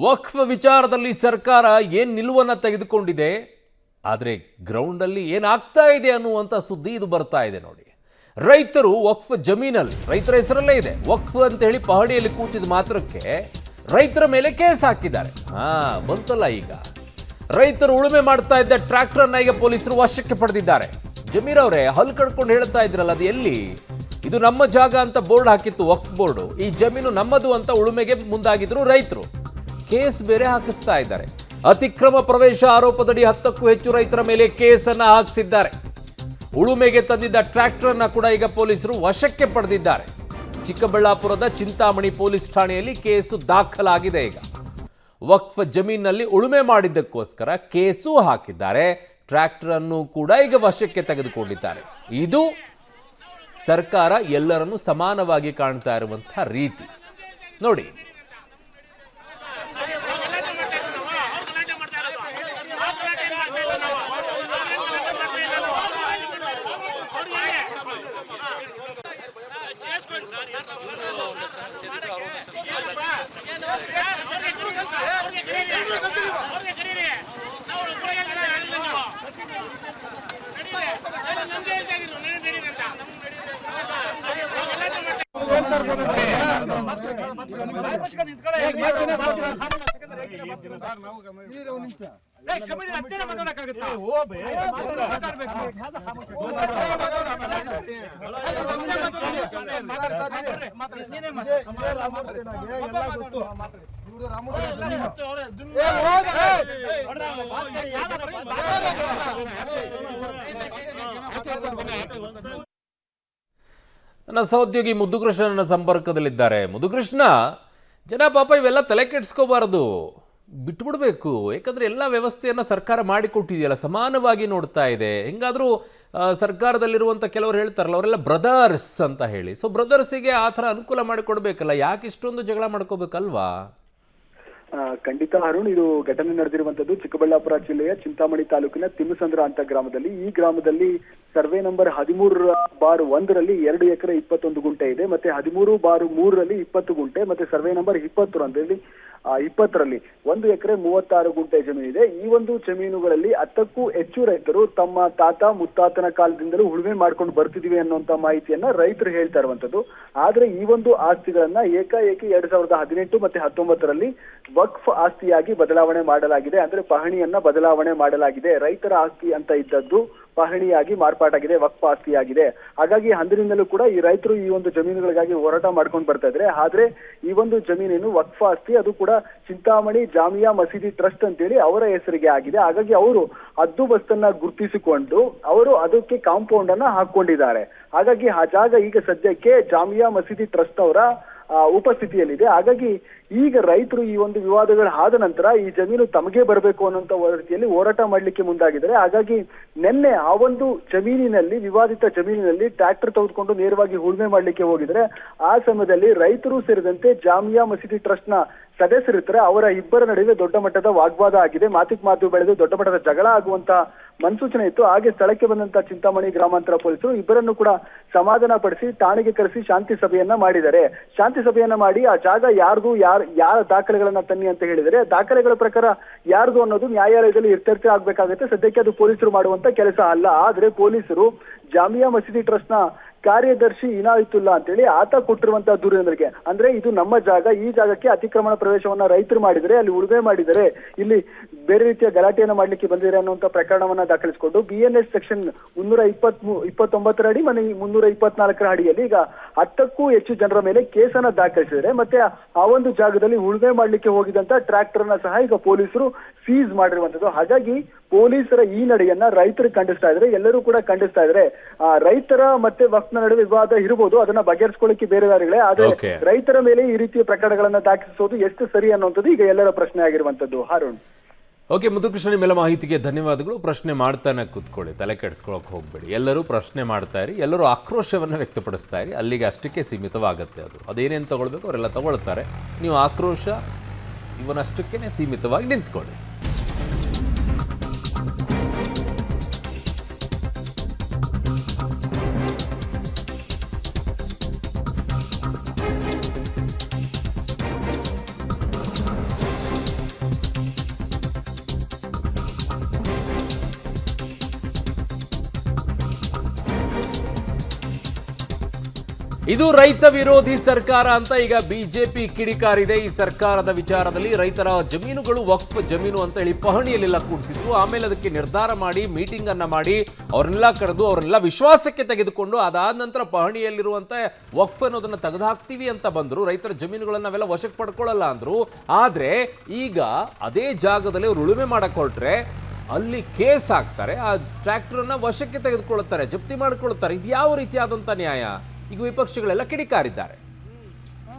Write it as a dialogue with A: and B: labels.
A: ವಕ್ಫ್ ವಿಚಾರದಲ್ಲಿ ಸರ್ಕಾರ ಏನು ನಿಲುವನ್ನು ತೆಗೆದುಕೊಂಡಿದೆ, ಆದರೆ ಗ್ರೌಂಡಲ್ಲಿ ಏನಾಗ್ತಾ ಇದೆ ಅನ್ನುವಂಥ ಸುದ್ದಿ ಇದು ಬರ್ತಾ ಇದೆ ನೋಡಿ. ರೈತರು ವಕ್ಫ್ ಜಮೀನಲ್ಲಿ ರೈತರ ಹೆಸರಲ್ಲೇ ಇದೆ ವಕ್ಫ್ ಅಂತ ಹೇಳಿ ಪಹಣಿಯಲ್ಲಿ ಕೂತಿದ ಮಾತ್ರಕ್ಕೆ ರೈತರ ಮೇಲೆ ಕೇಸ್ ಹಾಕಿದ್ದಾರೆ. ಬಂತಲ್ಲ ಈಗ. ರೈತರು ಉಳುಮೆ ಮಾಡ್ತಾ ಇದ್ದ ಟ್ರ್ಯಾಕ್ಟರ್ನ ಈಗ ಪೊಲೀಸರು ವಶಕ್ಕೆ ಪಡೆದಿದ್ದಾರೆ. ಜಮೀರ್ ಅವರೇ, ಹಲ್ಲು ಕಡ್ಕೊಂಡು ಹೇಳ್ತಾ ಇದ್ರಲ್ಲ, ಅದು ಎಲ್ಲಿ? ಇದು ನಮ್ಮ ಜಾಗ ಅಂತ ಬೋರ್ಡ್ ಹಾಕಿತ್ತು ವಕ್ಫ್ ಬೋರ್ಡು. ಈ ಜಮೀನು ನಮ್ಮದು ಅಂತ ಉಳುಮೆಗೆ ಮುಂದಾಗಿದ್ರು ರೈತರು. ಕೇಸ್ ಬೇರೆ ಹಾಕಿಸ್ತಾ ಇದ್ದಾರೆ. ಅತಿಕ್ರಮ ಪ್ರವೇಶ ಆರೋಪದಡಿ 10ಕ್ಕೂ ಹೆಚ್ಚು ರೈತರ ಮೇಲೆ ಕೇಸನ್ನ ಹಾಕಿಸಿದ್ದಾರೆ. ಉಳುಮೆಗೆ ತಂದಿದ್ದ ಟ್ರ್ಯಾಕ್ಟರ್ನ ಕೂಡ ಈಗ ಪೊಲೀಸರು ವಶಕ್ಕೆ ಪಡೆದಿದ್ದಾರೆ. ಚಿಕ್ಕಬಳ್ಳಾಪುರದ ಚಿಂತಾಮಣಿ ಪೊಲೀಸ್ ಠಾಣೆಯಲ್ಲಿ ಕೇಸು ದಾಖಲಾಗಿದೆ. ಈಗ ವಕ್ಫ್ ಜಮೀನಿನಲ್ಲಿ ಉಳುಮೆ ಮಾಡಿದ್ದಕ್ಕೋಸ್ಕರ ಕೇಸು ಹಾಕಿದ್ದಾರೆ. ಟ್ರ್ಯಾಕ್ಟರ್ ಅನ್ನು ಕೂಡ ಈಗ ವಶಕ್ಕೆ ತೆಗೆದುಕೊಂಡಿದ್ದಾರೆ. ಇದು ಸರ್ಕಾರ ಎಲ್ಲರನ್ನು ಸಮಾನವಾಗಿ ಕಾಣ್ತಾ ಇರುವಂತಹ ರೀತಿ ನೋಡಿ. ನನ್ನ ಸಹೋದ್ಯೋಗಿ ಮುದ್ದುಕೃಷ್ಣನ ಸಂಪರ್ಕದಲ್ಲಿದ್ದಾರೆ. ಮುದ್ದುಕೃಷ್ಣ, ಜನ ಪಾಪ ಇವೆಲ್ಲ ತಲೆ ಕೆಡಿಸ್ಕೋಬಾರದು, ಬಿಟ್ಬಿಡ್ಬೇಕು. ಯಾಕಂದ್ರೆ ಎಲ್ಲ ವ್ಯವಸ್ಥೆಯನ್ನ ಸರ್ಕಾರ ಮಾಡಿಕೊಟ್ಟಿದೆಯಲ್ಲ, ಸಮಾನವಾಗಿ ನೋಡ್ತಾ ಇದೆ. ಹೆಂಗಾದ್ರೂ ಸರ್ಕಾರದಲ್ಲಿರುವಂಥ ಕೆಲವರು ಹೇಳ್ತಾರಲ್ಲ, ಅವರೆಲ್ಲ ಬ್ರದರ್ಸ್ ಅಂತ ಹೇಳಿ. ಸೊ ಬ್ರದರ್ಸಿಗೆ ಆ ಥರ ಅನುಕೂಲ ಮಾಡಿಕೊಡ್ಬೇಕಲ್ಲ, ಯಾಕೆ ಇಷ್ಟೊಂದು ಜಗಳ ಮಾಡ್ಕೋಬೇಕಲ್ವಾ?
B: ಖಂಡಿತ ಅರುಣ್, ಇದು ಘಟನೆ ನಡೆದಿರುವಂತದ್ದು ಚಿಕ್ಕಬಳ್ಳಾಪುರ ಜಿಲ್ಲೆಯ ಚಿಂತಾಮಣಿ ತಾಲೂಕಿನ ತಿಮ್ಮಸಂದ್ರ ಅಂತ ಗ್ರಾಮದಲ್ಲಿ. ಈ ಗ್ರಾಮದಲ್ಲಿ ಸರ್ವೆ ನಂಬರ್ 13/1ರಲ್ಲಿ 2 ಎಕರೆ 21 ಗುಂಟೆ ಇದೆ. ಮತ್ತೆ 13/3ರಲ್ಲಿ 20 ಗುಂಟೆ, ಮತ್ತೆ ಸರ್ವೆ ನಂಬರ್ 20ರಲ್ಲಿ 1 ಎಕರೆ 36 ಗುಂಟೆ ಜಮೀನಿದೆ. ಈ ಒಂದು ಜಮೀನುಗಳಲ್ಲಿ 10ಕ್ಕೂ ಹೆಚ್ಚು ರೈತರು ತಮ್ಮ ತಾತ ಮುತ್ತಾತನ ಕಾಲದಿಂದಲೂ ಉಳುಮೆ ಮಾಡ್ಕೊಂಡು ಬರ್ತಿದೀವಿ ಅನ್ನುವಂತ ಮಾಹಿತಿಯನ್ನ ರೈತರು ಹೇಳ್ತಾ ಇರುವಂತದ್ದು. ಆದ್ರೆ ಈ ಒಂದು ಆಸ್ತಿಗಳನ್ನ ಏಕಾಏಕಿ 2018 ಮತ್ತೆ 19ರಲ್ಲಿ ವಕ್ಫ್ ಆಸ್ತಿಯಾಗಿ ಬದಲಾವಣೆ ಮಾಡಲಾಗಿದೆ. ಅಂದ್ರೆ ಪಹಣಿಯನ್ನ ಬದಲಾವಣೆ ಮಾಡಲಾಗಿದೆ. ರೈತರ ಆಸ್ತಿ ಅಂತ ಇದ್ದದ್ದು ಪಹಣಿಯಾಗಿ ಮಾರ್ಪಾಟಾಗಿದೆ, ವಕ್ಫ್ ಆಸ್ತಿಯಾಗಿದೆ. ಹಾಗಾಗಿ ಅಂದಿನಿಂದಲೂ ಕೂಡ ಈ ರೈತರು ಈ ಒಂದು ಜಮೀನುಗಳಿಗಾಗಿ ಹೋರಾಟ ಮಾಡ್ಕೊಂಡು ಬರ್ತಾ ಇದ್ರೆ, ಆದ್ರೆ ಈ ಒಂದು ಜಮೀನೇನು ವಕ್ಫ್ ಆಸ್ತಿ, ಅದು ಕೂಡ ಚಿಂತಾಮಣಿ ಜಾಮಿಯಾ ಮಸೀದಿ ಟ್ರಸ್ಟ್ ಅಂತೇಳಿ ಅವರ ಹೆಸರಿಗೆ ಆಗಿದೆ. ಹಾಗಾಗಿ ಅವರು ಹದ್ದುಬಸ್ತನ್ನ ಗುರುತಿಸಿಕೊಂಡು ಅವರು ಅದಕ್ಕೆ ಕಾಂಪೌಂಡ್ ಅನ್ನ ಹಾಕೊಂಡಿದ್ದಾರೆ. ಹಾಗಾಗಿ ಆ ಜಾಗ ಈಗ ಸದ್ಯಕ್ಕೆ ಜಾಮಿಯಾ ಮಸೀದಿ ಟ್ರಸ್ಟ್ ಅವರ ಉಪಸ್ಥಿತಿಯಲ್ಲಿದೆ. ಹಾಗಾಗಿ ಈಗ ರೈತರು ಈ ಒಂದು ವಿವಾದಗಳು ಆದ ನಂತರ ಈ ಜಮೀನು ತಮಗೆ ಬರಬೇಕು ಅನ್ನುವಂತ ರೀತಿಯಲ್ಲಿ ಹೋರಾಟ ಮಾಡ್ಲಿಕ್ಕೆ ಮುಂದಾಗಿದ್ದಾರೆ. ಹಾಗಾಗಿ ನಿನ್ನೆ ಆ ಒಂದು ಜಮೀನಿನಲ್ಲಿ, ವಿವಾದಿತ ಜಮೀನಿನಲ್ಲಿ ಟ್ರ್ಯಾಕ್ಟರ್ ತೆಗೆದುಕೊಂಡು ನೇರವಾಗಿ ಉಳುಮೆ ಮಾಡ್ಲಿಕ್ಕೆ ಹೋಗಿದ್ರೆ, ಆ ಸಮಯದಲ್ಲಿ ರೈತರು ಸೇರಿದಂತೆ ಜಾಮಿಯಾ ಮಸೀದಿ ಟ್ರಸ್ಟ್ ನ ಸದಸ್ಯರಿರ್ತಾರೆ, ಅವರ ಇಬ್ಬರ ನಡುವೆ ದೊಡ್ಡ ಮಟ್ಟದ ವಾಗ್ವಾದ ಆಗಿದೆ. ಮಾತಿಗೆ ಮಾತು ಬೆಳೆದು ದೊಡ್ಡ ಮಟ್ಟದ ಜಗಳ ಆಗುವಂತ ಮುನ್ಸೂಚನೆ ಇತ್ತು. ಹಾಗೆ ಸ್ಥಳಕ್ಕೆ ಬಂದಂತ ಚಿಂತಾಮಣಿ ಗ್ರಾಮಾಂತರ ಪೊಲೀಸರು ಇಬ್ಬರನ್ನು ಕೂಡ ಸಮಾಧಾನ ಪಡಿಸಿ ಠಾಣೆಗೆ ಕರೆಸಿ ಶಾಂತಿ ಸಭೆಯನ್ನ ಮಾಡಿದ್ದಾರೆ. ಶಾಂತಿ ಸಭೆಯನ್ನ ಮಾಡಿ ಆ ಜಾಗ ಯಾರ್ದು, ಯಾರ ದಾಖಲೆಗಳನ್ನ ತನ್ನಿ ಅಂತ ಹೇಳಿದರೆ, ದಾಖಲೆಗಳ ಪ್ರಕಾರ ಯಾರ್ದು ಅನ್ನೋದು ನ್ಯಾಯಾಲಯದಲ್ಲಿ ಇತ್ಯರ್ಥ ಆಗ್ಬೇಕಾಗುತ್ತೆ. ಸದ್ಯಕ್ಕೆ ಅದು ಪೊಲೀಸರು ಮಾಡುವಂತ ಕೆಲಸ ಅಲ್ಲ. ಆದ್ರೆ ಪೊಲೀಸರು ಜಾಮಿಯಾ ಮಸೀದಿ ಟ್ರಸ್ಟ್ ನ ಕಾರ್ಯದರ್ಶಿ ಇನಾಯತುಲ್ಲಾ ಅಂತೇಳಿ ಆತ ಕೊಟ್ಟಿರುವಂತಹ ದೂರಿನವರಿಗೆ, ಅಂದ್ರೆ ಇದು ನಮ್ಮ ಜಾಗ, ಈ ಜಾಗಕ್ಕೆ ಅತಿಕ್ರಮಣ ಪ್ರವೇಶವನ್ನ ರೈತರು ಮಾಡಿದರೆ, ಅಲ್ಲಿ ಉಳುಮೆ ಮಾಡಿದರೆ, ಇಲ್ಲಿ ಬೇರೆ ರೀತಿಯ ಗಲಾಟೆಯನ್ನು ಮಾಡ್ಲಿಕ್ಕೆ ಬಂದಿದೆ ಅನ್ನುವಂತ ಪ್ರಕರಣವನ್ನ ದಾಖಲಿಸಿಕೊಂಡು BNS ಸೆಕ್ಷನ್ 329 ಅಡಿ ಮತ್ತೆ 324 ಅಡಿಯಲ್ಲಿ ಈಗ 10ಕ್ಕೂ ಹೆಚ್ಚು ಜನರ ಮೇಲೆ ಕೇಸನ್ನ ದಾಖಲಿಸಿದರೆ. ಮತ್ತೆ ಆ ಒಂದು ಜಾಗದಲ್ಲಿ ಉಳುಮೆ ಮಾಡ್ಲಿಕ್ಕೆ ಹೋಗಿದಂತ ಟ್ರ್ಯಾಕ್ಟರ್ ನ ಸಹ ಈಗ ಪೊಲೀಸರು ಸೀಸ್ ಮಾಡಿರುವಂತದ್ದು. ಹಾಗಾಗಿ ಪೊಲೀಸರ ಈ ನಡೆಯನ್ನ ರೈತರು ಖಂಡಿಸ್ತಾ ಇದ್ದಾರೆ, ಎಲ್ಲರೂ ಕೂಡ ಖಂಡಿಸ್ತಾ ಇದ್ದಾರೆ. ರೈತರ ಮತ್ತೆ ವಕ್ಫ್ನ ನಡುವೆ ವಿವಾದ ಇರಬಹುದು, ಅದನ್ನ ಬಗೆಹರಿಸಿಕೊಳ್ಳಿಕ್ಕೆ ಬೇರೆ ದಾರಿಗಳೇ, ಆದ್ರೆ ರೈತರ ಮೇಲೆ ಈ ರೀತಿಯ ಪ್ರಕರಣಗಳನ್ನ ದಾಖಲಿಸೋದು ಎಷ್ಟು ಸರಿ ಅನ್ನುವಂಥದ್ದು ಈಗ ಎಲ್ಲರ ಪ್ರಶ್ನೆ ಆಗಿರುವಂತದ್ದು. ಹಾರೋಣ.
A: ಓಕೆ ಮುದ್ದುಕೃಷ್ಣ, ನಿಮ್ಮೆಲ್ಲ ಮಾಹಿತಿಗೆ ಧನ್ಯವಾದಗಳು. ಪ್ರಶ್ನೆ ಮಾಡ್ತಾನೆ ಕೂತ್ಕೊಳ್ಳಿ, ತಲೆ ಕೆಡಿಸ್ಕೊಳಕ್ ಹೋಗ್ಬೇಡಿ. ಎಲ್ಲರೂ ಪ್ರಶ್ನೆ ಮಾಡ್ತಾ ಇರಿ, ಎಲ್ಲರೂ ಆಕ್ರೋಶವನ್ನು ವ್ಯಕ್ತಪಡಿಸ್ತಾ ಇರಿ. ಅಲ್ಲಿಗೆ ಅಷ್ಟಕ್ಕೆ ಸೀಮಿತವಾಗುತ್ತೆ. ಅದೇನೇನು ತಗೊಳ್ಬೇಕು ಅವರೆಲ್ಲ ತಗೊಳ್ತಾರೆ. ನೀವು ಆಕ್ರೋಶ ಇವನಷ್ಟಕ್ಕೆ ಸೀಮಿತವಾಗಿ ನಿಂತ್ಕೊಳ್ಳಿ. ಇದು ರೈತ ವಿರೋಧಿ ಸರ್ಕಾರ ಅಂತ ಈಗ ಬಿಜೆಪಿ ಕಿಡಿಕಾರಿದೆ. ಈ ಸರ್ಕಾರದ ವಿಚಾರದಲ್ಲಿ ರೈತರ ಜಮೀನುಗಳು ವಕ್ಫ್ ಜಮೀನು ಅಂತ ಹೇಳಿ ಪಹಣಿಯಲ್ಲೆಲ್ಲ ಕೂಡಿಸಿದ್ರು. ಆಮೇಲೆ ಅದಕ್ಕೆ ನಿರ್ಧಾರ ಮಾಡಿ ಮೀಟಿಂಗ್ ಅನ್ನ ಮಾಡಿ ಅವ್ರನ್ನೆಲ್ಲ ಕರೆದು ಅವ್ರನ್ನೆಲ್ಲ ವಿಶ್ವಾಸಕ್ಕೆ ತೆಗೆದುಕೊಂಡು ಅದಾದ ನಂತರ ಪಹಣಿಯಲ್ಲಿರುವಂತ ವಕ್ಫ್ ಅನ್ನೋದನ್ನ ತೆಗೆದುಹಾಕ್ತೀವಿ ಅಂತ ಬಂದ್ರು. ರೈತರ ಜಮೀನುಗಳನ್ನ ನಾವೆಲ್ಲ ವಶಕ್ಕೆ ಪಡ್ಕೊಳ್ಳಲ್ಲ ಅಂದ್ರು. ಆದ್ರೆ ಈಗ ಅದೇ ಜಾಗದಲ್ಲಿ ಅವ್ರು ಉಳುಮೆ ಮಾಡಕ್ ಹೊರಟ್ರೆ ಅಲ್ಲಿ ಕೇಸ್ ಹಾಕ್ತಾರೆ, ಆ ಟ್ರ್ಯಾಕ್ಟರ್ನ ವಶಕ್ಕೆ ತೆಗೆದುಕೊಳ್ಳುತ್ತಾರೆ, ಜಪ್ತಿ ಮಾಡಿಕೊಳ್ಳುತ್ತಾರೆ. ಇದು ಯಾವ ರೀತಿಯಾದಂಥ ನ್ಯಾಯ? ಈಗ ವಿಪಕ್ಷಗಳೆಲ್ಲ ಕಿಡಿಕಾರಿದ್ದಾರೆ.